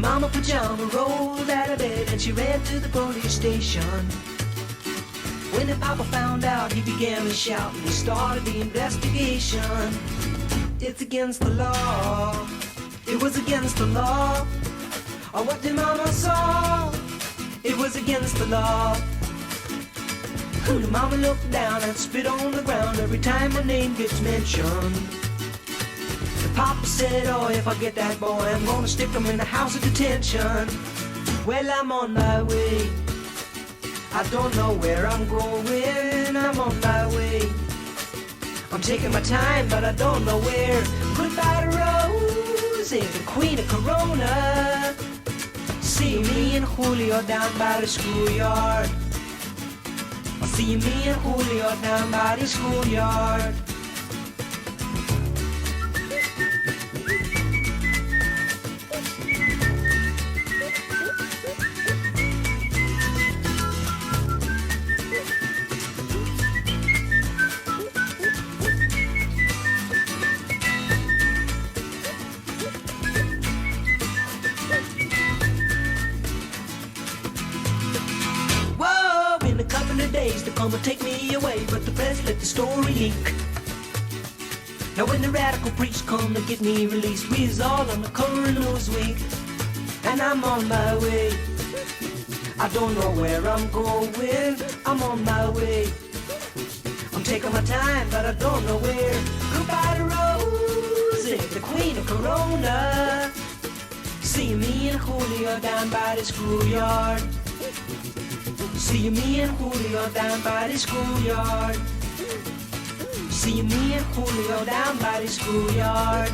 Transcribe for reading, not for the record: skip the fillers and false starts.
mama pajama rolled out of bed and she ran to the police station. When the papa found out, he began to shout and he started the investigation. It's against the law. It was against the law. Oh, what the mama saw? It was against the law. The mama looked down and spit on the ground every time my name gets mentioned. The papa said, oh, if I get that boy, I'm gonna stick him in the house of detention. Well, I'm on my way. I don't know where I'm going. I'm on my way. I'm taking my time, but I don't know where. Goodbye to Rosie, the queen of Corona. See me and Julio down by the schoolyard. I'll see me and Julio down by the schoolyard. Days to come and take me away, but the press let the story leak. Now when the radical preach come to get me released, we's all on the cover of Newsweek, and I'm on my way. I don't know where I'm going. I'm on my way. I'm taking my time, but I don't know where. Goodbye to Rosie, the queen of Corona. See me and Julio down by the schoolyard. See me and Julio down by the schoolyard. See me and Julio down by the schoolyard.